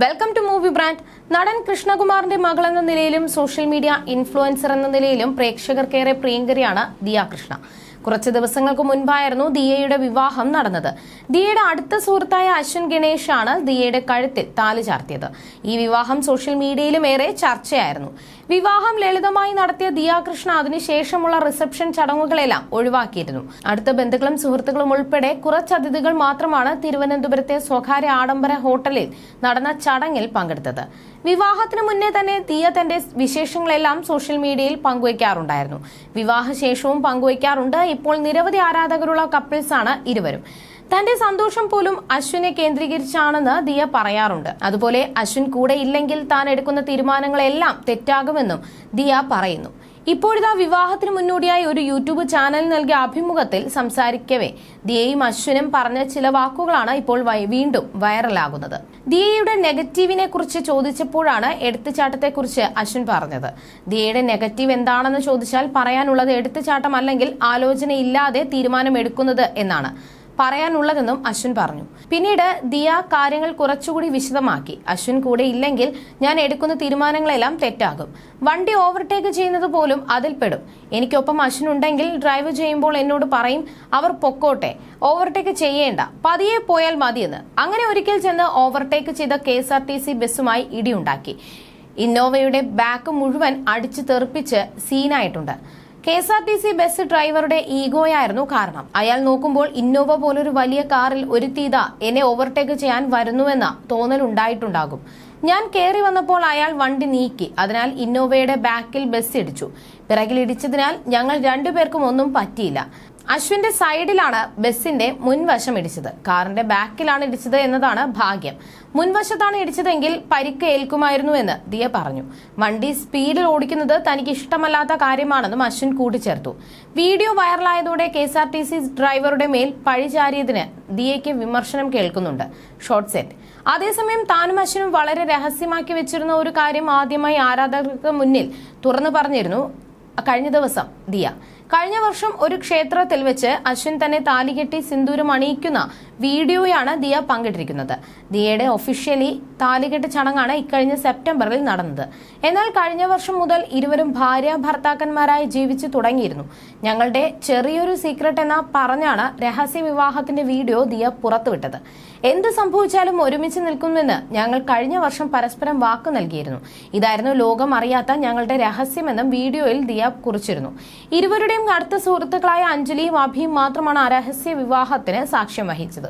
Welcome to movie brand. നടൻ കൃഷ്ണകുമാറിന്റെ മകളെന്ന നിലയിലും social media influencer എന്ന നിലയിലും പ്രേക്ഷകർക്കേറെ പ്രിയങ്കരിയാണ് ദിയ കൃഷ്ണ. കുറച്ച് ദിവസങ്ങൾക്ക് മുൻപായിരുന്നു ദിയയുടെ വിവാഹം നടന്നത്. ദിയയുടെ അടുത്ത സുഹൃത്തായ അശ്വിൻ ഗണേഷാണ് ദിയയുടെ കഴുത്തിൽ താലി ചാർത്തിയത്. ഈ വിവാഹം സോഷ്യൽ മീഡിയയിലും ഏറെ ചർച്ചയായിരുന്നു. വിവാഹം ലളിതമായി നടത്തിയ ദിയ കൃഷ്ണ അതിനുശേഷമുള്ള റിസപ്ഷൻ ചടങ്ങുകളെല്ലാം ഒഴിവാക്കിയിരുന്നു. അടുത്ത ബന്ധുക്കളും സുഹൃത്തുക്കളും ഉൾപ്പെടെ കുറച്ച് അതിഥികൾ മാത്രമാണ് തിരുവനന്തപുരത്തെ സ്വകാര്യ ആഡംബര ഹോട്ടലിൽ നടന്ന ചടങ്ങിൽ പങ്കെടുത്തത്. വിവാഹത്തിന് മുന്നേ തന്നെ ദിയ തന്റെ വിശേഷങ്ങളെല്ലാം സോഷ്യൽ മീഡിയയിൽ പങ്കുവയ്ക്കാറുണ്ടായിരുന്നു. വിവാഹശേഷവും പങ്കുവയ്ക്കാറുണ്ട്. ഇപ്പോൾ നിരവധി ആരാധകരുള്ള കപ്പിൾസാണ് ഇരുവരും. തന്റെ സന്തോഷം പോലും അശ്വിനെ കേന്ദ്രീകരിച്ചാണെന്ന് ദിയ പറയാറുണ്ട്. അതുപോലെ അശ്വിൻ കൂടെ ഇല്ലെങ്കിൽ താൻ എടുക്കുന്ന തീരുമാനങ്ങളെല്ലാം തെറ്റാകുമെന്നും ദിയ പറയുന്നു. ഇപ്പോഴിതാ വിവാഹത്തിന് മുന്നോടിയായി ഒരു യൂട്യൂബ് ചാനൽ നൽകിയ അഭിമുഖത്തിൽ സംസാരിക്കവേ ദിയയും അശ്വിനും പറഞ്ഞ ചില വാക്കുകളാണ് ഇപ്പോൾ വീണ്ടും വൈറലാകുന്നത്. ദിയയുടെ നെഗറ്റീവിനെ കുറിച്ച് ചോദിച്ചപ്പോഴാണ് എടുത്തുചാട്ടത്തെക്കുറിച്ച് അശ്വിൻ പറഞ്ഞത്. ദിയയുടെ നെഗറ്റീവ് എന്താണെന്ന് ചോദിച്ചാൽ പറയാനുള്ളത് എടുത്തുചാട്ടം അല്ലെങ്കിൽ ആലോചനയില്ലാതെ തീരുമാനമെടുക്കുന്നത് എന്നാണ് പറയാനുള്ളതെന്നും അശ്വിൻ പറഞ്ഞു. പിന്നീട് ദിയ കാര്യങ്ങൾ കുറച്ചുകൂടി വിശദമാക്കി. അശ്വിൻ കൂടെ ഇല്ലെങ്കിൽ ഞാൻ എടുക്കുന്ന തീരുമാനങ്ങളെല്ലാം തെറ്റാകും. വണ്ടി ഓവർടേക്ക് ചെയ്യുന്നത് പോലും അതിൽപ്പെടും. എനിക്കൊപ്പം അശ്വിൻ ഉണ്ടെങ്കിൽ ഡ്രൈവ് ചെയ്യുമ്പോൾ എന്നോട് പറയും അവർ പൊക്കോട്ടെ, ഓവർടേക്ക് ചെയ്യേണ്ട, പതിയെ പോയാൽ മതിയെന്ന്. അങ്ങനെ ഒരിക്കൽ ചെന്ന് ഓവർടേക്ക് ചെയ്ത KSRTC ബസ്സുമായി ഇടിയുണ്ടാക്കി. ഇന്നോവയുടെ ബാക്ക് മുഴുവൻ അടിച്ചു തെറിപ്പിച്ച് സീനായിട്ടുണ്ട്. KSRTC ബസ് ഡ്രൈവറുടെ ഈഗോയായിരുന്നു കാരണം. അയാൾ നോക്കുമ്പോൾ ഇന്നോവ പോലൊരു വലിയ കാറിൽ ഒരു തീത എന്നെ ഓവർടേക്ക് ചെയ്യാൻ വരുന്നുവെന്ന തോന്നലുണ്ടായിട്ടുണ്ടാകും. ഞാൻ കയറി വന്നപ്പോൾ അയാൾ വണ്ടി നീക്കി. അതിനാൽ ഇന്നോവയുടെ ബാക്കിൽ ബസ് ഇടിച്ചു. പിറകിലിടിച്ചതിനാൽ ഞങ്ങൾ രണ്ടുപേർക്കും ഒന്നും പറ്റിയില്ല. അശ്വിന്റെ സൈഡിലാണ് ബസിന്റെ മുൻവശം ഇടിച്ചത്. കാറിന്റെ ബാക്കിലാണ് ഇടിച്ചത് എന്നതാണ് ഭാഗ്യം. മുൻവശത്താണ് ഇടിച്ചതെങ്കിൽ പരിക്ക് ഏൽക്കുമായിരുന്നുവെന്ന് ദിയ പറഞ്ഞു. വണ്ടി സ്പീഡിൽ ഓടിക്കുന്നത് തനിക്ക് ഇഷ്ടമല്ലാത്ത കാര്യമാണെന്നും അശ്വിൻ കൂട്ടിച്ചേർത്തു. വീഡിയോ വൈറലായതോടെ KSRTC ഡ്രൈവറുടെ മേൽ പഴിചാരിയതിന് ദിയയ്ക്ക് വിമർശനം കേൾക്കുന്നുണ്ട്. Short set. അതേസമയം താനും അശ്വിനും വളരെ രഹസ്യമാക്കി വെച്ചിരുന്ന ഒരു കാര്യം ആദ്യമായി ആരാധകർക്ക് മുന്നിൽ തുറന്നു പറഞ്ഞിരുന്നു കഴിഞ്ഞ ദിവസം ദിയ. കഴിഞ്ഞ വർഷം ഒരു ക്ഷേത്രത്തിൽ വെച്ച് അശ്വിൻ തന്നെ താലികെട്ടി സിന്ദൂരം അണിയിക്കുന്ന വീഡിയോയാണ് ദിയ പങ്കിട്ടിരിക്കുന്നത്. ദിയയുടെ ഒഫീഷ്യലി താലികെട്ട് ചടങ്ങാണ് ഇക്കഴിഞ്ഞ സെപ്റ്റംബറിൽ നടന്നത്. എന്നാൽ കഴിഞ്ഞ വർഷം മുതൽ ഇരുവരും ഭാര്യ ഭർത്താക്കന്മാരായി ജീവിച്ചു തുടങ്ങിയിരുന്നു. ഞങ്ങളുടെ ചെറിയൊരു സീക്രട്ട് എന്ന പറഞ്ഞാണ് രഹസ്യ വിവാഹത്തിന്റെ വീഡിയോ ദിയ പുറത്തുവിട്ടത്. എന്ത് സംഭവിച്ചാലും ഒരുമിച്ച് നിൽക്കുമെന്ന് ഞങ്ങൾ കഴിഞ്ഞ വർഷം പരസ്പരം വാക്ക് നൽകിയിരുന്നു. ഇതായിരുന്നു ലോകം അറിയാത്ത ഞങ്ങളുടെ രഹസ്യമെന്നും വീഡിയോയിൽ ദിയ കുറിച്ചിരുന്നു. ഇരുവരുടെയും അടുത്ത സുഹൃത്തുക്കളായ അഞ്ജലിയും അഭിയും മാത്രമാണ് ആ രഹസ്യ വിവാഹത്തിന് സാക്ഷ്യം വഹിച്ചത്.